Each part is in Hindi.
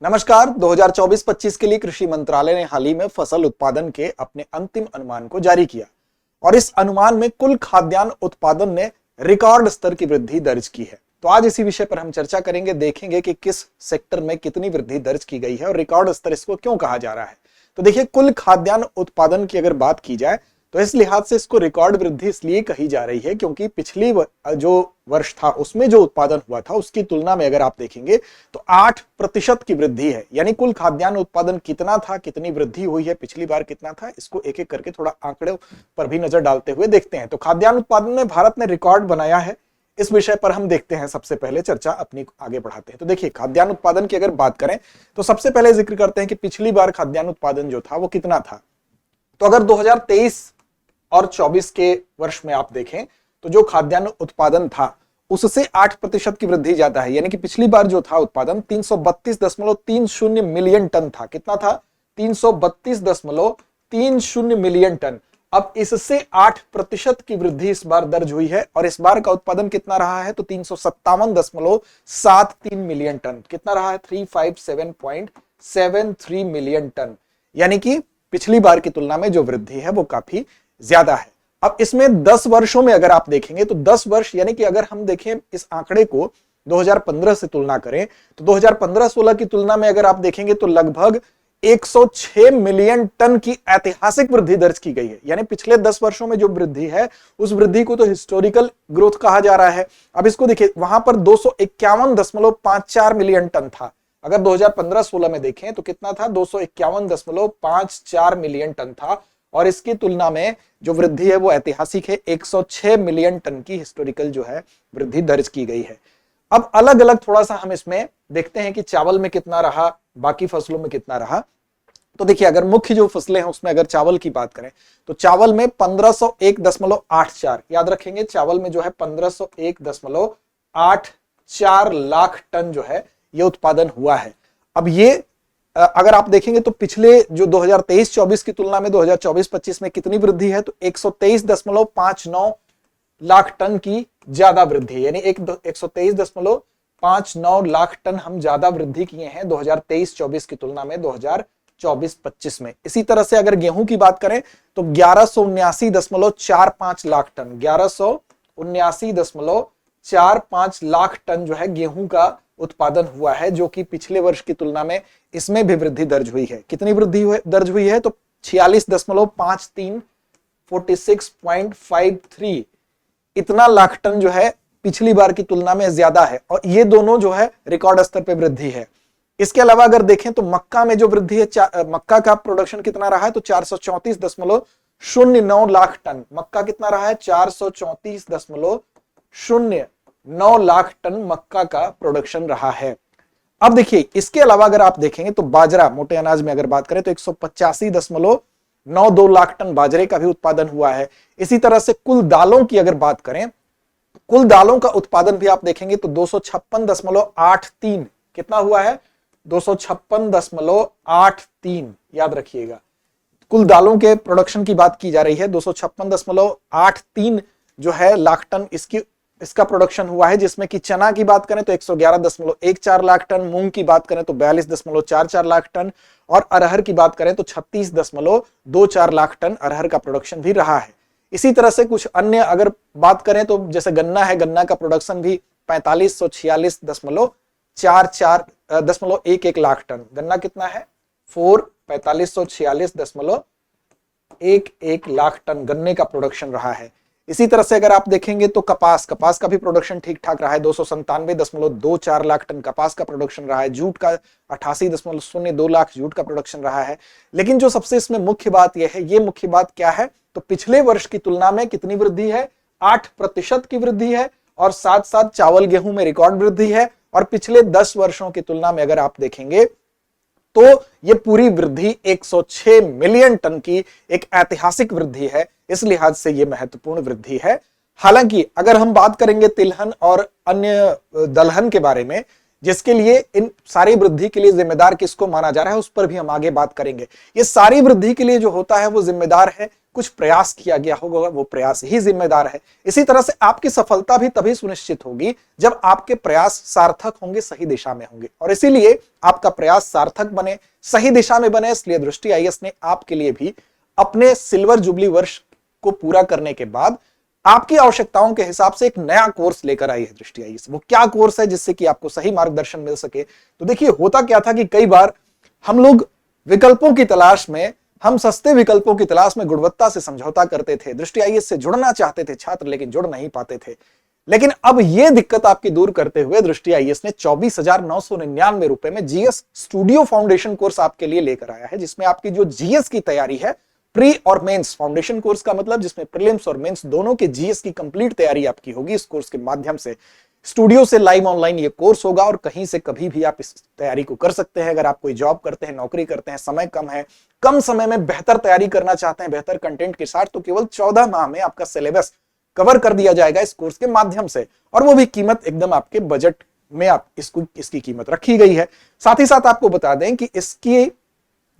नमस्कार। 2024-25 के लिए कृषि मंत्रालय ने हाल ही में फसल उत्पादन के अपने अंतिम अनुमान को जारी किया और इस अनुमान में कुल खाद्यान्न उत्पादन ने रिकॉर्ड स्तर की वृद्धि दर्ज की है। तो आज इसी विषय पर हम चर्चा करेंगे, देखेंगे कि किस सेक्टर में कितनी वृद्धि दर्ज की गई है और रिकॉर्ड स्तर इसको क्यों कहा जा रहा है। तो देखिए, कुल खाद्यान्न उत्पादन की अगर बात की जाए तो इस लिहाज से इसको रिकॉर्ड वृद्धि इसलिए कही जा रही है क्योंकि पिछली जो वर्ष था उसमें जो उत्पादन हुआ था उसकी तुलना में अगर आप देखेंगे तो 8% की वृद्धि है। यानी कुल खाद्यान्न उत्पादन कितना था, कितनी वृद्धि हुई है, पिछली बार कितना था, इसको एक एक करके थोड़ा आंकड़ों पर भी नजर डालते हुए देखते हैं। तो खाद्यान्न उत्पादन में भारत ने रिकॉर्ड बनाया है, इस विषय पर हम देखते हैं। सबसे पहले चर्चा अपनी आगे बढ़ाते हैं। तो देखिए, खाद्यान्न उत्पादन की अगर बात करें तो सबसे पहले जिक्र करते हैं कि पिछली बार खाद्यान्न उत्पादन जो था वो कितना था। तो अगर 2023 और 24 के वर्ष में आप देखें तो जो खाद्यान्न उत्पादन था उससे 8% की वृद्धि ज्यादा है। यानी कि पिछली बार जो था उत्पादन 332.30 मिलियन टन था। कितना था? 332.30 मिलियन टन। अब इससे 8% की वृद्धि इस बार दर्ज हुई है और इस बार का उत्पादन कितना रहा है? तो 357.73 मिलियन टन। कितना रहा है? 357.73 मिलियन टन। यानी कि पिछली बार की तुलना में जो वृद्धि है वो काफी ज्यादा है। अब इसमें 10 वर्षों में अगर आप देखेंगे तो 10 वर्ष, यानी कि अगर हम देखें इस आंकड़े को 2015 से तुलना करें तो 2015-16 की तुलना में अगर आप देखेंगे तो लगभग 106 मिलियन टन की ऐतिहासिक वृद्धि दर्ज की गई है। यानी पिछले 10 वर्षों में जो वृद्धि है उस वृद्धि को तो हिस्टोरिकल ग्रोथ कहा जा रहा है। अब इसको देखिए, वहां पर 251.54 मिलियन टन था। अगर 2015-16 में देखें तो कितना था? 251.54 मिलियन टन था और इसकी तुलना में जो वृद्धि है वो ऐतिहासिक है। 106 मिलियन टन की हिस्टोरिकल जो है वृद्धि दर्ज की गई है। अब अलग अलग थोड़ा सा हम इसमें देखते हैं कि चावल में कितना रहा, बाकी फसलों में कितना रहा। तो देखिए, अगर मुख्य जो फसलें हैं उसमें अगर चावल की बात करें तो चावल में 1501.84, याद रखेंगे, चावल में जो है 1501.84 लाख टन जो है ये उत्पादन हुआ है। अब ये अगर आप देखेंगे तो पिछले जो 2023-24 की तुलना में 2024-25 में कितनी वृद्धि है? तो 123.59 लाख टन की ज्यादा वृद्धि है। यानी 123.59 लाख टन हम ज्यादा वृद्धि किए हैं 2023-24 की तुलना में 2024-25 में। इसी तरह से अगर गेहूं की बात करें तो 1179.45 लाख टन, 1179.45 लाख टन जो है गेहूं का उत्पादन हुआ है, जो कि पिछले वर्ष की तुलना में इसमें भी वृद्धि दर्ज हुई है। कितनी वृद्धि दर्ज हुई है? तो 46.53, 46.53 इतना लाख टन जो है पिछली बार की तुलना में ज्यादा है और ये दोनों जो है रिकॉर्ड स्तर पे वृद्धि है। इसके अलावा अगर देखें तो मक्का में जो वृद्धि है, मक्का का प्रोडक्शन कितना रहा है? तो 434.09 लाख टन। मक्का कितना रहा है? 434.09 लाख टन मक्का का प्रोडक्शन रहा है। अब देखिए, इसके अलावा अगर आप देखेंगे तो बाजरा, मोटे अनाज में अगर बात करें तो 185.92 लाख टन बाजरे का भी उत्पादन हुआ है। इसी तरह से कुल दालों की अगर बात करें, कुल दालों का उत्पादन भी आप देखेंगे तो 256.83 कितना हुआ है? 256.83, याद रखिएगा, कुल दालों के प्रोडक्शन की बात की जा रही है। 256.83 जो है लाख टन इसका प्रोडक्शन हुआ है, जिसमें कि चना की बात करें तो 111.14 लाख टन, मूंग की बात करें तो 42.44 लाख टन और अरहर की बात करें तो 36.24 लाख टन अरहर का प्रोडक्शन भी रहा है। इसी तरह से कुछ अन्य अगर बात करें तो जैसे गन्ना है, गन्ना का प्रोडक्शन भी 4546.11 लाख टन। गन्ना कितना है? 4546.11 लाख टन गन्ने का प्रोडक्शन रहा है। इसी तरह से अगर आप देखेंगे तो कपास का भी प्रोडक्शन ठीक ठाक रहा है। 297.24 लाख टन कपास का प्रोडक्शन रहा है। जूट का 88.02 लाख जूट का प्रोडक्शन रहा है। लेकिन जो सबसे इसमें मुख्य बात यह है, ये मुख्य बात क्या है? तो पिछले वर्ष की तुलना में कितनी वृद्धि है? 8% की वृद्धि है और साथ साथ चावल गेहूं में रिकॉर्ड वृद्धि है। और पिछले 10 वर्षों की तुलना में अगर आप देखेंगे तो ये पूरी वृद्धि 106 मिलियन टन की एक ऐतिहासिक वृद्धि है। इस लिहाज से ये महत्वपूर्ण वृद्धि है। हालांकि अगर हम बात करेंगे तिलहन और अन्य दलहन के बारे में, जिसके लिए इन सारी वृद्धि के लिए जिम्मेदार किसको माना जा रहा है उस पर भी हम आगे बात करेंगे। ये सारी वृद्धि के लिए जो होता है वो जिम्मेदार है, कुछ प्रयास किया गया होगा वो प्रयास ही जिम्मेदार है। इसी तरह से आपकी सफलता भी तभी सुनिश्चित होगी जब आपके प्रयास सार्थक होंगे, सही दिशा में होंगे, और इसीलिए आपका प्रयास सार्थक बने, सही दिशा में बने, इसलिए दृष्टि आईएएस ने आपके लिए भी अपने सिल्वर जुबली वर्ष को पूरा करने के बाद आपकी आवश्यकताओं के हिसाब से एक नया कोर्स लेकर आई है दृष्टि आईएएस। वो क्या कोर्स है जिससे कि आपको सही मार्गदर्शन मिल सके? तो देखिए, होता क्या था कि कई बार हम लोग विकल्पों की तलाश में, हम सस्ते विकल्पों की तलाश में गुणवत्ता से समझौता करते थे। दृष्टि आईएएस से जुड़ना चाहते थे छात्र, लेकिन जुड़ नहीं पाते थे। लेकिन अब यह दिक्कत आपकी दूर करते हुए दृष्टि आईएएस ने 24,999 रुपए में जीएस स्टूडियो फाउंडेशन कोर्स आपके लिए लेकर आया है, जिसमें आपकी जो जीएस की तैयारी है, प्री और मेंस फाउंडेशन कोर्स का मतलब जिसमें प्रीलिम्स और मेंस दोनों के जीएस की कंप्लीट तैयारी आपकी होगी। इस कोर्स के माध्यम से स्टूडियो से लाइव ऑनलाइन ये कोर्स होगा और कहीं से कभी भी आप इस तैयारी को कर सकते हैं। अगर आप कोई जॉब करते हैं, नौकरी करते हैं, समय कम है, कम समय में बेहतर तैयारी करना चाहते हैं बेहतर कंटेंट के साथ, तो केवल 14 माह में आपका सिलेबस कवर कर दिया जाएगा इस कोर्स के माध्यम से, और वो भी कीमत एकदम आपके बजट में आप इसकी कीमत रखी गई है। साथ ही साथ आपको बता दें कि इसके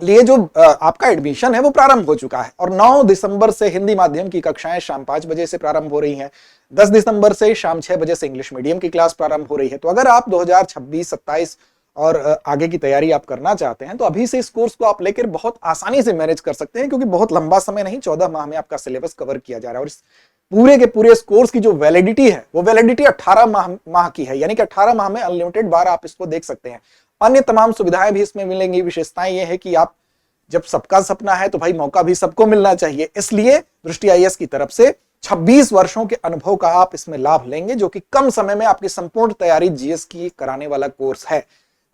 लिए जो आपका एडमिशन है वो प्रारंभ हो चुका है, और 9 दिसंबर से हिंदी माध्यम की कक्षाएं शाम 5 बजे से प्रारंभ हो रही हैं। 10 दिसंबर से शाम 6 बजे से इंग्लिश मीडियम की क्लास प्रारंभ हो रही है। तो अगर आप 2026, 27 और आगे की तैयारी आप करना चाहते हैं तो अभी से इस कोर्स को आप लेकर बहुत आसानी से मैनेज कर सकते हैं, क्योंकि बहुत लंबा समय नहीं, 14 माह में आपका सिलेबस कवर किया जा रहा है। और इस पूरे के पूरे इस कोर्स की जो वैलिडिटी है वो वैलिडिटी 18 माह की है, यानी कि 18 माह में अनलिमिटेड बार आप इसको देख सकते हैं। अन्य तमाम सुविधाएं भी इसमें मिलेंगी। विशेषताएं ये है कि आप, जब सबका सपना है तो भाई मौका भी सबको मिलना चाहिए, इसलिए दृष्टि आईएएस की तरफ से 26 वर्षों के अनुभव का आप इसमें लाभ लेंगे, जो कि कम समय में आपकी संपूर्ण तैयारी जीएस की कराने वाला कोर्स है।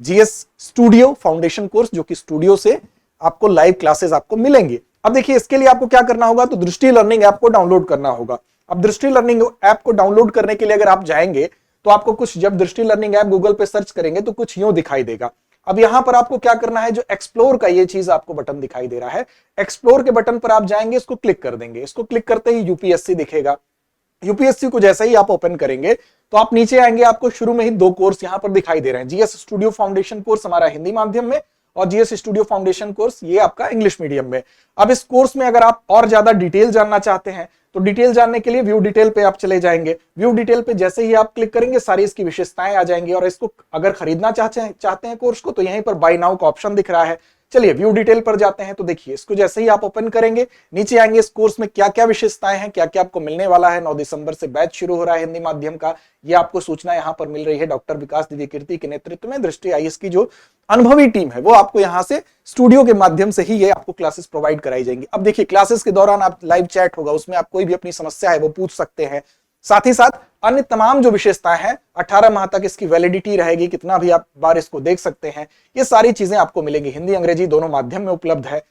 जीएस स्टूडियो फाउंडेशन कोर्स, जो कि स्टूडियो से आपको लाइव क्लासेस आपको मिलेंगे। अब देखिए, इसके लिए आपको क्या करना होगा, तो दृष्टि लर्निंग ऐप को डाउनलोड करना होगा। अब दृष्टि लर्निंग ऐप को डाउनलोड करने के लिए अगर आप जाएंगे तो आपको कुछ, जब दृष्टि लर्निंग ऐप गूगल पे सर्च करेंगे तो कुछ यूं दिखाई देगा। अब यहां पर आपको क्या करना है, जो एक्सप्लोर का ये चीज आपको बटन दिखाई दे रहा है, एक्सप्लोर के बटन पर आप जाएंगे, इसको क्लिक कर देंगे। इसको क्लिक करते ही यूपीएससी दिखेगा। यूपीएससी को जैसे ही आप ओपन करेंगे तो आप नीचे आएंगे, आपको शुरू में ही 2 कोर्स यहां पर दिखाई दे रहे हैं। जीएस स्टूडियो फाउंडेशन कोर्स हमारा हिंदी माध्यम में, और जीएस स्टूडियो फाउंडेशन कोर्स ये आपका इंग्लिश मीडियम में। अब इस कोर्स में अगर आप और ज्यादा डिटेल जानना चाहते हैं तो डिटेल जानने के लिए व्यू डिटेल पे आप चले जाएंगे। व्यू डिटेल पे जैसे ही आप क्लिक करेंगे सारी इसकी विशेषताएं आ जाएंगी, और इसको अगर खरीदना चाहते हैं कोर्स को तो यहीं पर बाय नाउ का ऑप्शन दिख रहा है। चलिए व्यू डिटेल पर जाते हैं। तो देखिए, इसको जैसे ही आप ओपन करेंगे, नीचे आएंगे, इस कोर्स में क्या क्या विशेषताएं हैं, क्या क्या आपको मिलने वाला है। 9 दिसंबर से बैच शुरू हो रहा है हिंदी माध्यम का, ये आपको सूचना यहाँ पर मिल रही है। डॉक्टर विकास दिव्यकीर्ति के नेतृत्व में दृष्टि आईएएस की जो अनुभवी टीम है वो आपको यहाँ से स्टूडियो के माध्यम से ही ये आपको क्लासेस प्रोवाइड कराई जाएंगी। अब देखिए, क्लासेस के दौरान आप लाइव चैट होगा, उसमें आप कोई भी अपनी समस्या है वो पूछ सकते हैं। साथ ही साथ अन्य तमाम जो विशेषताएं हैं, 18 माह तक इसकी वैलिडिटी रहेगी, कितना भी आप बार इसको देख सकते हैं, ये सारी चीजें आपको मिलेंगी। हिंदी अंग्रेजी दोनों माध्यम में उपलब्ध है।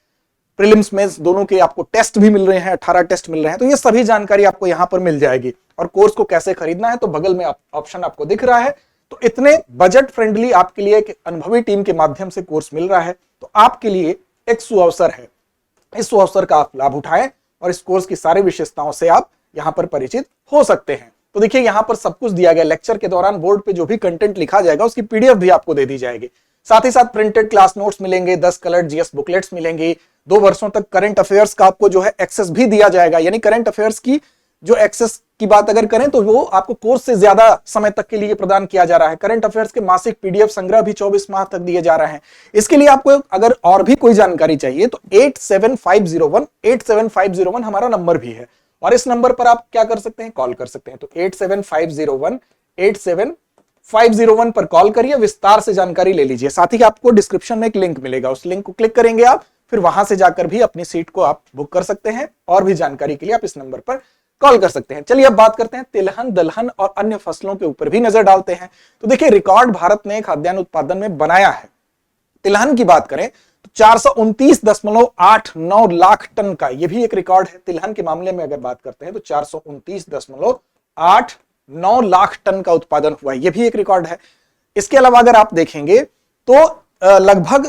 प्रीलिम्स मेंस दोनों के आपको टेस्ट भी मिल रहे हैं, 18 टेस्ट मिल रहे हैं। तो ये सभी जानकारी आपको यहाँ पर मिल जाएगी। और कोर्स को कैसे खरीदना है तो बगल में ऑप्शन आपको दिख रहा है। तो इतने बजट फ्रेंडली आपके लिए एक अनुभवी टीम के माध्यम से कोर्स मिल रहा है, तो आपके लिए एक सुअवसर है। इस सुअवसर का आप लाभ उठाएं और इस कोर्स की सारी विशेषताओं से आप यहां पर परिचित हो सकते हैं। तो देखिए, यहां पर सब कुछ दिया गया। लेक्चर के दौरान बोर्ड पे जो भी कंटेंट लिखा जाएगा उसकी पीडीएफ भी आपको दे दी जाएगी। साथ ही साथ प्रिंटेड क्लास नोट्स मिलेंगे, 10 कलर्ड जीएस बुकलेट्स मिलेंगी। 2 वर्षों तक करंट अफेयर्स का आपको जो है एक्सेस भी दिया जाएगा, यानी करंट अफेयर्स की जो एक्सेस की बात अगर करें तो वो आपको कोर्स से ज्यादा समय तक के लिए प्रदान किया जा रहा है। करंट अफेयर्स के मासिक पीडीएफ संग्रह भी 24 माह तक दिए जा रहे हैं। इसके लिए आपको अगर और भी कोई जानकारी चाहिए तो 87501 हमारा नंबर भी है, और इस नंबर पर आप क्या कर सकते हैं, कॉल कर सकते हैं। तो 87501 पर कॉल करिए, विस्तार से जानकारी ले लीजिए। साथ ही आपको डिस्क्रिप्शन में एक लिंक मिलेगा, उस लिंक को क्लिक करेंगे आप, फिर वहां से जाकर भी अपनी सीट को आप बुक कर सकते हैं। और भी जानकारी के लिए आप इस नंबर पर कॉल कर सकते हैं। चलिए अब बात करते हैं तिलहन, दलहन और अन्य फसलों के ऊपर भी नजर डालते हैं। तो देखिए, रिकॉर्ड भारत ने खाद्यान्न उत्पादन में बनाया है। तिलहन की बात करें तो 429.89 लाख टन का ये भी एक रिकॉर्ड है। तिलहन के मामले में अगर बात करते हैं तो 429.89 लाख टन का उत्पादन हुआ है, ये भी एक रिकॉर्ड है। इसके अलावा अगर आप देखेंगे तो लगभग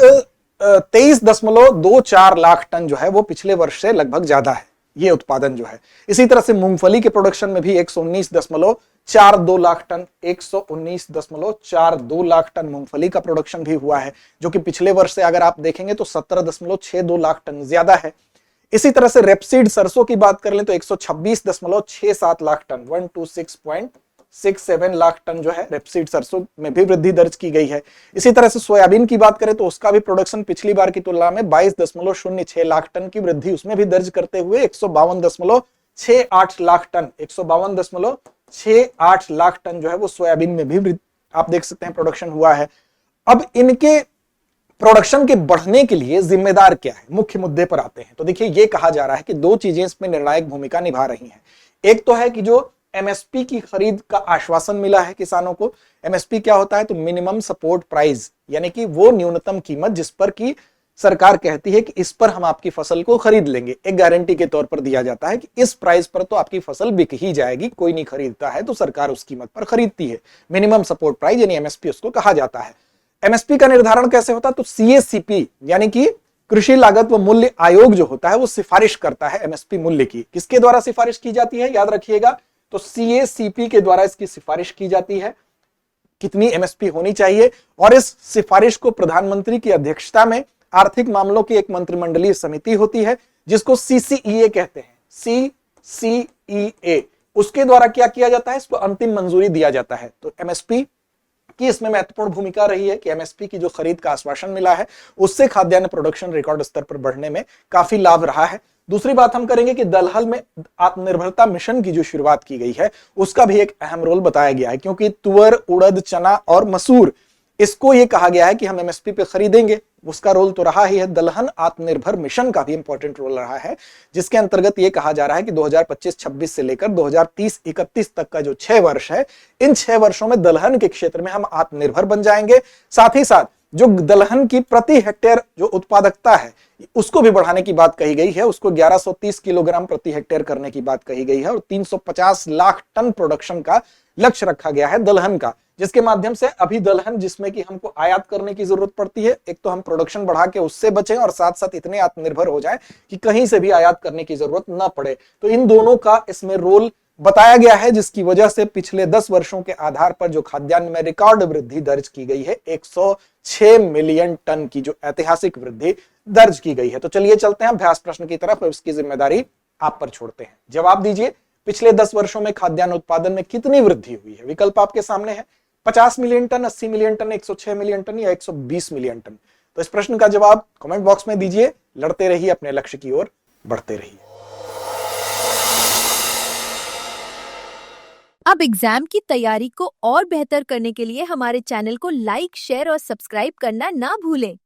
23.24 लाख टन जो है वो पिछले वर्ष से लगभग ज्यादा है। ये उत्पादन जो है। इसी तरह से मूंगफली के प्रोडक्शन में भी 119.42 लाख टन 119.42 लाख टन मूंगफली का प्रोडक्शन भी हुआ है, जो कि पिछले वर्ष से अगर आप देखेंगे तो 17.62 लाख टन ज्यादा है। इसी तरह से रेपसीड सरसों की बात कर लें तो 126.67 लाख टन 126.67 लाख टन जो है रेपसीड सरसों में भी वृद्धि दर्ज की गई है। इसी तरह से सोयाबीन की बात करें तो उसका भी प्रोडक्शन पिछली बार की तुलना में 22.06 लाख टन की वृद्धि उसमें भी दर्ज करते हुए 152.68 लाख टन 152.68 लाख टन जो है वो सोयाबीन में भी आप देख सकते हैं प्रोडक्शन हुआ है। अब इनके प्रोडक्शन के बढ़ने के लिए जिम्मेदार क्या है, मुख्य मुद्दे पर आते हैं। तो देखिए ये कहा जा रहा है कि दो चीजें इसमें निर्णायक भूमिका निभा रही हैं। एक तो है कि जो एमएसपी की खरीद का आश्वासन मिला है किसानों को। एमएसपी क्या होता है, तो मिनिमम सपोर्ट प्राइस, यानी कि वो न्यूनतम कीमत जिस पर की सरकार कहती है कि इस पर हम आपकी फसल को खरीद लेंगे, एक गारंटी के तौर पर दिया जाता है कि इस प्राइस पर तो आपकी फसल बिक ही जाएगी, कोई नहीं खरीदता है तो सरकार उस कीमत पर खरीदती है। मिनिमम सपोर्ट प्राइस यानी एमएसपी उसको कहा जाता है। एमएसपी का निर्धारण कैसे होता है, तो सीएसीपी यानी कि कृषि लागत व मूल्य आयोग जो होता है वो सिफारिश करता है एमएसपी मूल्य की। किसके द्वारा सिफारिश की जाती है, याद रखिएगा, तो सीएसीपी के द्वारा इसकी सिफारिश की जाती है कितनी एमएसपी होनी चाहिए। और इस सिफारिश को प्रधानमंत्री की अध्यक्षता में आर्थिक मामलों की एक मंत्रिमंडलीय समिति होती है जिसको सीसीईए कहते हैं, सीसीईए, उसके द्वारा क्या किया जाता है, इसको अंतिम मंजूरी दिया जाता है। तो एमएसपी की इसमें महत्वपूर्ण भूमिका रही है कि एमएसपी की जो खरीद का आश्वासन मिला है उससे खाद्यान्न प्रोडक्शन रिकॉर्ड स्तर पर बढ़ने में काफी लाभ रहा है। दूसरी बात हम करेंगे कि दलहन में आत्मनिर्भरता मिशन की जो शुरुआत की गई है उसका भी एक अहम रोल बताया गया है, क्योंकि तुअर, उड़द, चना और मसूर, इसको ये कहा गया है कि हम एमएसपी पे खरीदेंगे, उसका रोल तो रहा ही है। दलहन आत्मनिर्भर मिशन का भी इंपॉर्टेंट रोल रहा है, जिसके अंतर्गत ये कहा जा रहा है कि 2025-26 से लेकर 2030-31 तक का जो 6 वर्ष है, इन 6 वर्षों में दलहन के क्षेत्र में हम आत्मनिर्भर बन जाएंगे। साथ ही साथ जो दलहन की प्रति हेक्टेयर जो उत्पादकता है उसको भी बढ़ाने की बात कही गई है, उसको 1130 किलोग्राम प्रति हेक्टेयर करने की बात कही गई है। और 350 लाख टन प्रोडक्शन का लक्ष्य रखा गया है दलहन का, जिसके माध्यम से अभी दलहन जिसमें कि हमको आयात करने की जरूरत पड़ती है, एक तो हम प्रोडक्शन बढ़ा के उससे बचें और साथ साथ इतने आत्मनिर्भर हो जाएं कि कहीं से भी आयात करने की जरूरत ना पड़े। तो इन दोनों का इसमें रोल बताया गया है, जिसकी वजह से पिछले 10 वर्षों के आधार पर जो खाद्यान्न में रिकॉर्ड वृद्धि दर्ज की गई है, 106 मिलियन टन की जो ऐतिहासिक वृद्धि दर्ज की गई है। तो चलिए चलते हैं अभ्यास प्रश्न की तरफ, इसकी जिम्मेदारी आप पर छोड़ते हैं। जवाब दीजिए, पिछले 10 वर्षों में खाद्यान्न उत्पादन में कितनी वृद्धि हुई है। विकल्प आपके सामने है, 50 million ton, 80 million ton, 106 million ton या 120 मिलियन टन। तो इस प्रश्न का जवाब कमेंट बॉक्स में दीजिए। लड़ते रहिए, अपने लक्ष्य की ओर बढ़ते रहिए। अब एग्जाम की तैयारी को और बेहतर करने के लिए हमारे चैनल को लाइक, शेयर और सब्सक्राइब करना ना भूलें।